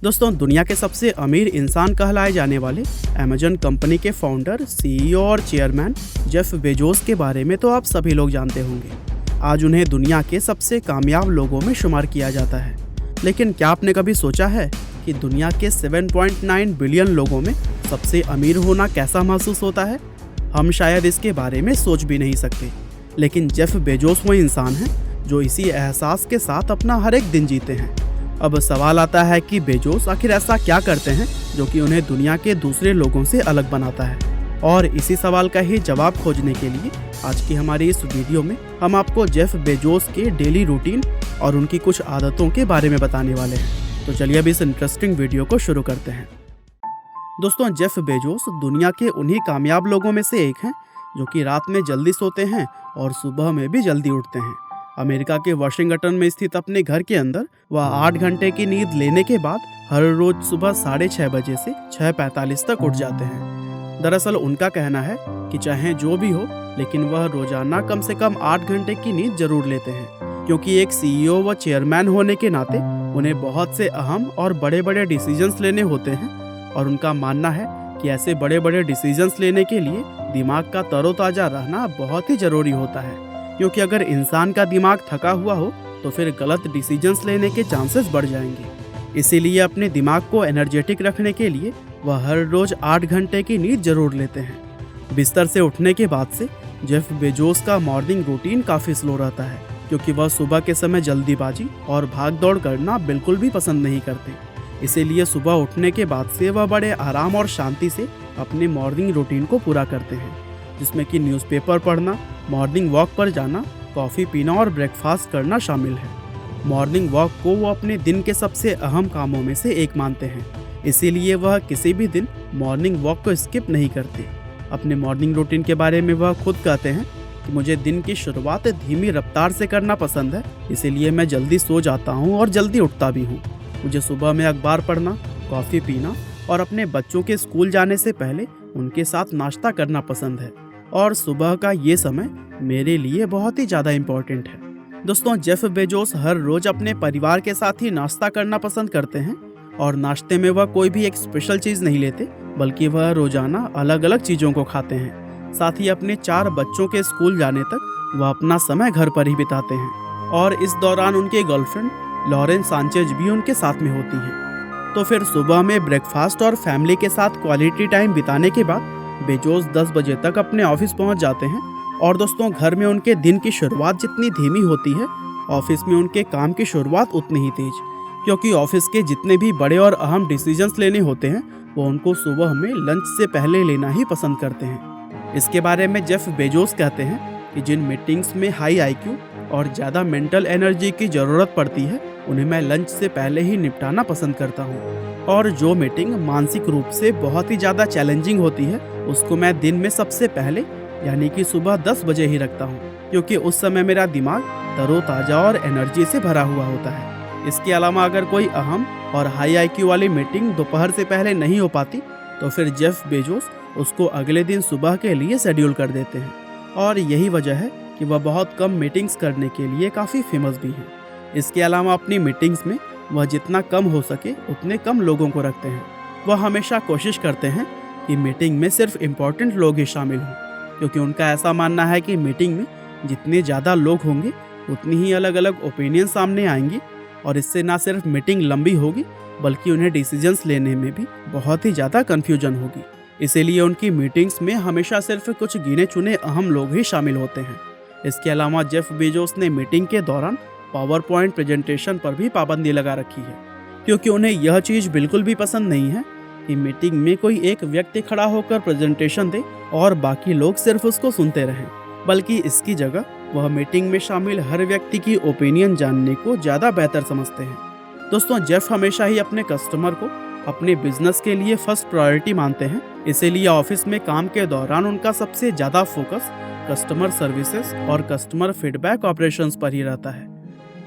दोस्तों, दुनिया के सबसे अमीर इंसान कहलाए जाने वाले अमेजन कंपनी के फाउंडर, सीईओ और चेयरमैन जेफ बेजोस के बारे में तो आप सभी लोग जानते होंगे। आज उन्हें दुनिया के सबसे कामयाब लोगों में शुमार किया जाता है। लेकिन क्या आपने कभी सोचा है कि दुनिया के 7.9 बिलियन लोगों में सबसे अमीर होना कैसा महसूस होता है? हम शायद इसके बारे में सोच भी नहीं सकते। लेकिन जेफ बेजोस वो इंसान हैं जो इसी एहसास के साथ अपना हर एक दिन जीते हैं। अब सवाल आता है कि बेजोस आखिर ऐसा क्या करते हैं जो कि उन्हें दुनिया के दूसरे लोगों से अलग बनाता है। और इसी सवाल का ही जवाब खोजने के लिए आज की हमारी इस वीडियो में हम आपको जेफ बेजोस के डेली रूटीन और उनकी कुछ आदतों के बारे में बताने वाले हैं। तो चलिए अब इस इंटरेस्टिंग वीडियो को शुरू करते हैं। दोस्तों, जेफ बेजोस दुनिया के उन्हीं कामयाब लोगों में से एक हैं जो कि रात में जल्दी सोते हैं और सुबह में भी जल्दी उठते हैं। अमेरिका के वाशिंगटन में स्थित अपने घर के अंदर वह 8 घंटे की नींद लेने के बाद हर रोज सुबह 6:30 बजे से 6:45 तक उठ जाते हैं। दरअसल उनका कहना है कि चाहे जो भी हो, लेकिन वह रोजाना कम से कम 8 घंटे की नींद जरूर लेते हैं, क्योंकि एक सीईओ व चेयरमैन होने के नाते उन्हें बहुत से अहम और बड़े बड़े डिसीजंस लेने होते हैं। और उनका मानना है कि ऐसे बड़े बड़े डिसीजंस लेने के लिए दिमाग का तरोताजा रहना बहुत ही जरूरी होता है, क्योंकि अगर इंसान का दिमाग थका हुआ हो तो फिर गलत डिसीजंस लेने के चांसेस बढ़ जाएंगे। इसीलिए अपने दिमाग को एनर्जेटिक रखने के लिए वह हर रोज 8 घंटे की नींद जरूर लेते हैं। बिस्तर से उठने के बाद से जेफ बेजोस का मॉर्निंग रूटीन काफ़ी स्लो रहता है, क्योंकि वह सुबह के समय जल्दीबाजी और भाग दौड़ करना बिल्कुल भी पसंद नहीं करते। इसीलिए सुबह उठने के बाद से वह बड़े आराम और शांति से अपने मॉर्निंग रूटीन को पूरा करते हैं, जिसमें कि न्यूज़पेपर पढ़ना, मॉर्निंग वॉक पर जाना, कॉफ़ी पीना और ब्रेकफास्ट करना शामिल है। मॉर्निंग वॉक को वो अपने दिन के सबसे अहम कामों में से एक मानते हैं, इसीलिए वह किसी भी दिन मॉर्निंग वॉक को स्किप नहीं करते। अपने मॉर्निंग रूटीन के बारे में वह खुद कहते हैं कि मुझे दिन की शुरुआत धीमी रफ्तार से करना पसंद है, इसीलिए मैं जल्दी सो जाता हूँ और जल्दी उठता भी हूँ। मुझे सुबह में अखबार पढ़ना, कॉफ़ी पीना और अपने बच्चों के स्कूल जाने से पहले उनके साथ नाश्ता करना पसंद है, और सुबह का ये समय मेरे लिए बहुत ही ज़्यादा इम्पोर्टेंट है। दोस्तों, जेफ बेजोस हर रोज अपने परिवार के साथ ही नाश्ता करना पसंद करते हैं, और नाश्ते में वह कोई भी एक स्पेशल चीज़ नहीं लेते, बल्कि वह रोजाना अलग अलग चीज़ों को खाते हैं। साथ ही अपने 4 बच्चों के स्कूल जाने तक वह अपना समय घर पर ही बिताते हैं, और इस दौरान उनके गर्लफ्रेंड लॉरेन सांचेज भी उनके साथ में होती हैं। तो फिर सुबह में ब्रेकफास्ट और फैमिली के साथ क्वालिटी टाइम बिताने के बाद बेजोस 10 बजे तक अपने ऑफिस पहुंच जाते हैं। और दोस्तों, घर में उनके दिन की शुरुआत जितनी धीमी होती है, ऑफिस में उनके काम की शुरुआत उतनी ही तेज, क्योंकि ऑफिस के जितने भी बड़े और अहम डिसीजंस लेने होते हैं वो उनको सुबह में लंच से पहले लेना ही पसंद करते हैं। इसके बारे में जेफ बेजोस कहते हैं कि जिन मीटिंग्स में हाई IQ और ज़्यादा मेंटल एनर्जी की ज़रूरत पड़ती है उन्हें मैं लंच से पहले ही निपटाना पसंद करता हूँ, और जो मीटिंग मानसिक रूप से बहुत ही ज़्यादा चैलेंजिंग होती है उसको मैं दिन में सबसे पहले यानी कि सुबह 10 बजे ही रखता हूँ, क्योंकि उस समय मेरा दिमाग तरोताज़ा और एनर्जी से भरा हुआ होता है। इसके अलावा अगर कोई अहम और हाई IQ वाली मीटिंग दोपहर से पहले नहीं हो पाती तो फिर जेफ बेजोस उसको अगले दिन सुबह के लिए शेड्यूल कर देते हैं, और यही वजह है कि वह बहुत कम मीटिंग्स करने के लिए काफ़ी फेमस भी हैं। इसके अलावा अपनी मीटिंग्स में वह जितना कम हो सके उतने कम लोगों को रखते हैं। वह हमेशा कोशिश करते हैं कि मीटिंग में सिर्फ इम्पोर्टेंट लोग ही शामिल हों, क्योंकि उनका ऐसा मानना है कि मीटिंग में जितने ज़्यादा लोग होंगे उतनी ही अलग अलग ओपिनियन सामने आएंगी, और इससे ना सिर्फ मीटिंग लंबी होगी बल्कि उन्हें डिसीजंस लेने में भी बहुत ही ज़्यादा कन्फ्यूजन होगी। इसीलिए उनकी मीटिंग्स में हमेशा सिर्फ कुछ गिने चुने अहम लोग ही शामिल होते हैं। इसके अलावा जेफ बेजोस ने मीटिंग के दौरान पावर पॉइंट प्रेजेंटेशन पर भी पाबंदी लगा रखी है, क्योंकि उन्हें यह चीज़ बिल्कुल भी पसंद नहीं है कि मीटिंग में कोई एक व्यक्ति खड़ा होकर प्रेजेंटेशन दे और बाकी लोग सिर्फ उसको सुनते रहें, बल्कि इसकी जगह वह मीटिंग में शामिल हर व्यक्ति की ओपिनियन जानने को ज़्यादा बेहतर समझते हैं। दोस्तों, जेफ हमेशा ही अपने कस्टमर को अपने बिजनेस के लिए फर्स्ट प्रायोरिटी मानते हैं, इसीलिए ऑफिस में काम के दौरान उनका सबसे ज़्यादा फोकस कस्टमर सर्विसेज और कस्टमर फीडबैक ऑपरेशंस पर ही रहता है।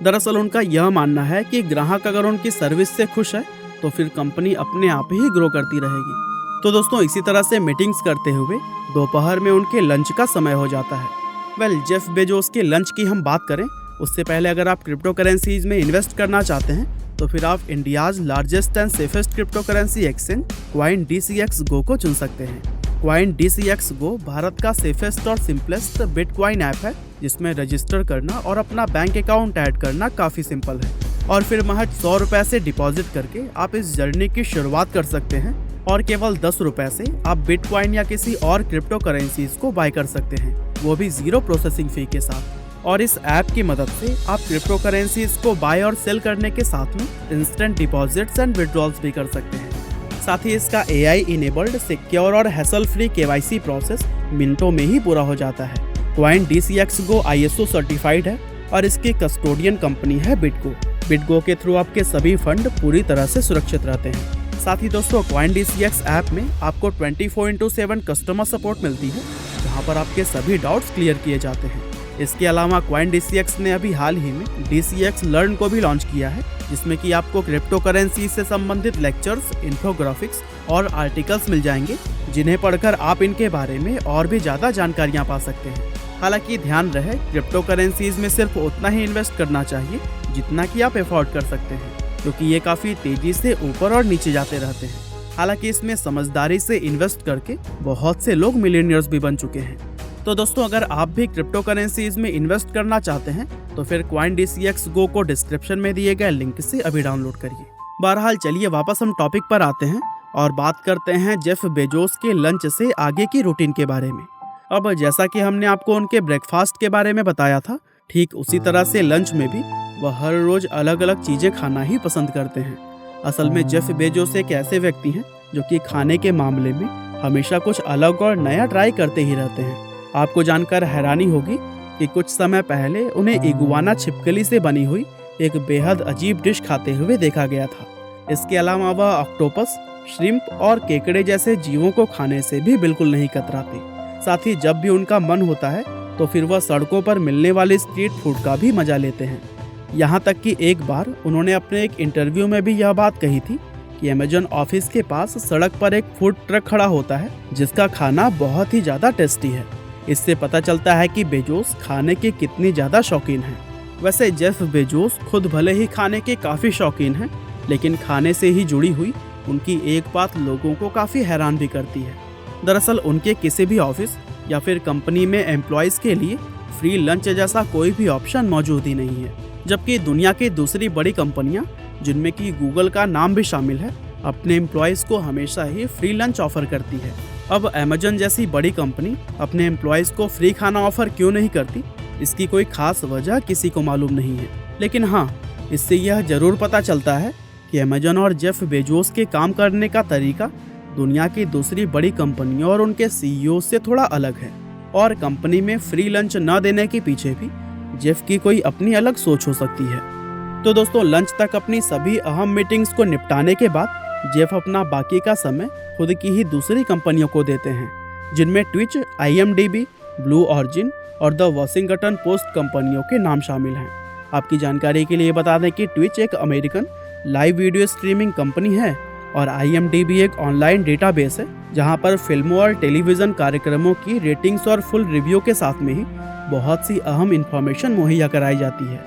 दरअसल उनका यह मानना है कि ग्राहक अगर उनकी सर्विस से खुश है तो फिर कंपनी अपने आप ही ग्रो करती रहेगी। तो दोस्तों, इसी तरह से मीटिंग्स करते हुए दोपहर में उनके लंच का समय हो जाता है। जेफ बेजोस के लंच की हम बात करें उससे पहले अगर आप क्रिप्टो करेंसीज में इन्वेस्ट करना चाहते हैं तो फिर आप India's largest and safest crypto currency exchange coin DCX Go को चुन सकते हैं। क्वाइन DCX Go भारत का सेफेस्ट और सिंपलेस्ट बिटकॉइन ऐप है, जिसमें रजिस्टर करना और अपना बैंक अकाउंट ऐड करना काफ़ी सिंपल है। और फिर महज 100 रुपये से डिपॉजिट करके आप इस जर्नी की शुरुआत कर सकते हैं और केवल 10 रुपये से आप बिटकॉइन या किसी और क्रिप्टो करेंसीज को बाय कर सकते हैं, वो भी 0 प्रोसेसिंग फी के साथ। और इस ऐप की मदद से आप क्रिप्टो करेंसीज को बाय और सेल करने के साथ में इंस्टेंट डिपॉजिट्स एंड विड्रॉल्स भी कर सकते हैं। साथ ही इसका AI इनेबल्ड सिक्योर और हैसल फ्री KYC प्रोसेस मिनटों में ही पूरा हो जाता है। Coin DCX Go ISO certified है और इसकी कस्टोडियन कंपनी है बिटगो के थ्रू आपके सभी फंड पूरी तरह से सुरक्षित रहते हैं। साथ ही दोस्तों क्वाइन DCX ऐप में आपको 24/7 कस्टमर सपोर्ट मिलती है, जहां पर आपके सभी डाउट्स क्लियर किए जाते हैं। इसके अलावा क्वाइन DCX ने अभी हाल ही में DCX लर्न को भी लॉन्च किया है, जिसमें कि आपको क्रिप्टो करेंसी से संबंधित लेक्चर्स, इन्फोग्राफिक्स और आर्टिकल्स मिल जाएंगे, जिन्हें पढ़कर आप इनके बारे में और भी ज़्यादा जानकारियाँ पा सकते हैं। हालांकि ध्यान रहे, क्रिप्टो करेंसीज में सिर्फ उतना ही इन्वेस्ट करना चाहिए जितना कि आप अफोर्ड कर सकते हैं, क्योंकि ये काफ़ी तेज़ी से ऊपर और नीचे जाते रहते हैं। हालांकि इसमें समझदारी से इन्वेस्ट करके बहुत से लोग मिलियनियर्स भी बन चुके हैं। तो दोस्तों अगर आप भी क्रिप्टो करेंसीज में इन्वेस्ट करना चाहते हैं तो फिर क्वाइन DCX Go को डिस्क्रिप्शन में दिए गए लिंक से अभी डाउनलोड करिए। बहरहाल चलिए वापस हम टॉपिक पर आते हैं और बात करते हैं जेफ बेजोस के लंच से आगे की रूटीन के बारे में। अब जैसा कि हमने आपको उनके ब्रेकफास्ट के बारे में बताया था, ठीक उसी तरह से लंच में भी वह हर रोज अलग अलग चीजें खाना ही पसंद करते हैं। असल में जेफ बेजोस एक ऐसे व्यक्ति हैं जो कि खाने के मामले में हमेशा कुछ अलग और नया ट्राई करते ही रहते हैं। आपको जानकर हैरानी होगी कि कुछ समय पहले उन्हें इगुआना छिपकली से बनी हुई एक बेहद अजीब डिश खाते हुए देखा गया था। इसके अलावा वह ऑक्टोपस, श्रिम्प और केकड़े जैसे जीवों को खाने से भी बिल्कुल नहीं कतराते। साथ ही जब भी उनका मन होता है तो फिर वह सड़कों पर मिलने वाले स्ट्रीट फूड का भी मजा लेते हैं। यहाँ तक कि एक बार उन्होंने अपने एक इंटरव्यू में भी यह बात कही थी कि अमेजन ऑफिस के पास सड़क पर एक फूड ट्रक खड़ा होता है जिसका खाना बहुत ही ज़्यादा टेस्टी है। इससे पता चलता है कि बेजोस खाने के कितनी ज़्यादा शौकीन हैं। वैसे जेफ बेजोस खुद भले ही खाने के काफ़ी शौकीन हैं, लेकिन खाने से ही जुड़ी हुई उनकी एक बात लोगों को काफ़ी हैरान भी करती है। दरअसल उनके किसी भी ऑफिस या फिर कंपनी में एम्प्लॉयज़ के लिए फ्री लंच जैसा कोई भी ऑप्शन मौजूद ही नहीं है, जबकि दुनिया की दूसरी बड़ी कंपनियां, जिनमें कि गूगल का नाम भी शामिल है, अपने एम्प्लॉयज़ को हमेशा ही फ्री लंच ऑफर करती है। अब अमेजन जैसी बड़ी कंपनी अपने एम्प्लॉयज़ को फ्री खाना ऑफर क्यों नहीं करती, इसकी कोई खास वजह किसी को मालूम नहीं है। लेकिन हाँ, इससे यह जरूर पता चलता है कि अमेजन और जेफ बेजोस के काम करने का तरीका दुनिया की दूसरी बड़ी कंपनियों और उनके CEO से थोड़ा अलग है। और कंपनी में फ्री लंच न देने के पीछे भी जेफ की कोई अपनी अलग सोच हो सकती है। तो दोस्तों लंच तक अपनी सभी अहम मीटिंग्स को निपटाने के बाद जेफ अपना बाकी का समय खुद की ही दूसरी कंपनियों को देते हैं, जिनमें ट्विच, IMDb, ब्लू ऑरिजिन और द वॉशिंगटन पोस्ट कंपनियों के नाम शामिल हैं। आपकी जानकारी के लिए बता दें कि ट्विच एक American live video streaming company है और IMDb एक ऑनलाइन डेटाबेस है, जहां पर फिल्मों और टेलीविज़न कार्यक्रमों की रेटिंग्स और फुल रिव्यू के साथ में ही बहुत सी अहम इंफॉर्मेशन मुहैया कराई जाती है।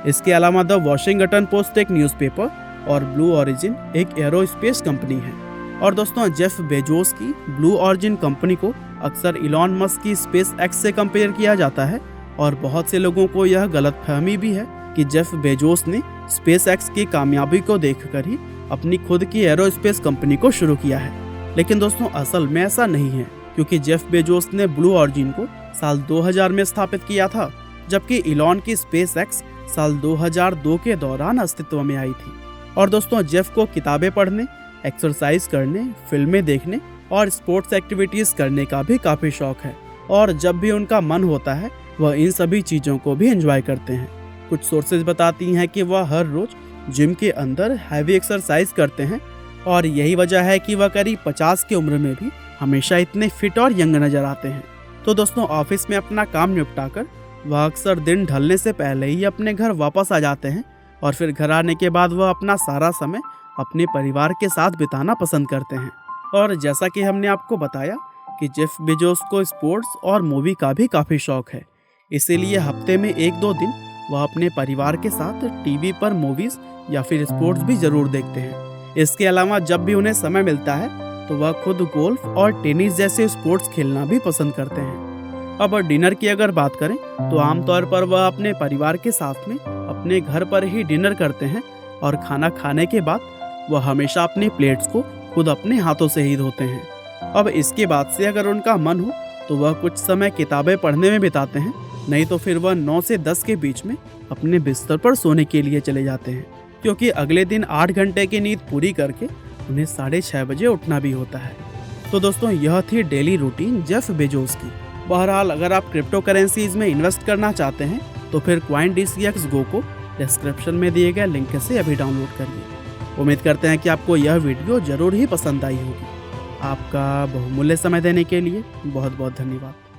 इसके अलावा द वॉशिंगटन पोस्ट एक न्यूज़पेपर और ब्लू ऑरिजिन एक एरोस्पेस कंपनी है। और दोस्तों जेफ बेजोस की ब्लू ऑरिजिन कंपनी को अक्सर इलॉन मस्क की स्पेस एक्स से कंपेयर किया जाता है और बहुत से लोगों को यह गलतफहमी भी है कि जेफ बेजोस ने स्पेस एक्स की कामयाबी को देखकर ही अपनी खुद की एरोस्पेस कंपनी को शुरू किया है। लेकिन दोस्तों असल में ऐसा नहीं है, क्योंकि जेफ बेजोस ने ब्लू ऑरिजिन को साल 2000 में स्थापित किया था, जबकि इलॉन की स्पेस एक्स साल 2002 के दौरान अस्तित्व में आई थी। और दोस्तों जेफ को किताबें पढ़ने, एक्सरसाइज करने, फिल्में देखने और स्पोर्ट्स एक्टिविटीज़ करने का भी काफ़ी शौक है और जब भी उनका मन होता है वह इन सभी चीज़ों को भी एंजॉय करते हैं। कुछ सोर्सेज बताती हैं कि वह हर रोज़ जिम के अंदर हैवी एक्सरसाइज करते हैं और यही वजह है कि वह करीब 50 की उम्र में भी हमेशा इतने फिट और यंग नज़र आते हैं। तो दोस्तों ऑफिस में अपना काम निपटाकर वह अक्सर दिन ढलने से पहले ही अपने घर वापस आ जाते हैं और फिर घर आने के बाद वह अपना सारा समय अपने परिवार के साथ बिताना पसंद करते हैं। और जैसा कि हमने आपको बताया कि जेफ बेजोस को स्पोर्ट्स और मूवी का भी काफ़ी शौक है, इसीलिए हफ्ते में 1-2 दिन वह अपने परिवार के साथ टीवी पर मूवीज़ या फिर स्पोर्ट्स भी ज़रूर देखते हैं। इसके अलावा जब भी उन्हें समय मिलता है तो वह खुद गोल्फ और टेनिस जैसे स्पोर्ट्स खेलना भी पसंद करते हैं। अब डिनर की अगर बात करें तो आमतौर पर वह अपने परिवार के साथ में अपने घर पर ही डिनर करते हैं और खाना खाने के बाद वह हमेशा अपने प्लेट्स को खुद अपने हाथों से ही धोते हैं। अब इसके बाद से अगर उनका मन हो तो वह कुछ समय किताबें पढ़ने में बिताते हैं, नहीं तो फिर वह 9 से 10 के बीच में अपने बिस्तर पर सोने के लिए चले जाते हैं, क्योंकि अगले दिन 8 घंटे की नींद पूरी करके उन्हें 6:30 बजे उठना भी होता है। तो दोस्तों, यह थी डेली रूटीन जेफ बेजोस की। बहरहाल, अगर आप क्रिप्टो करेंसीज में इन्वेस्ट करना चाहते हैं तो फिर CoinDCX Go को डिस्क्रिप्शन में दिए गए लिंक से अभी डाउनलोड करिए। उम्मीद करते हैं कि आपको यह वीडियो ज़रूर ही पसंद आई होगी। आपका बहुमूल्य समय देने के लिए बहुत बहुत धन्यवाद।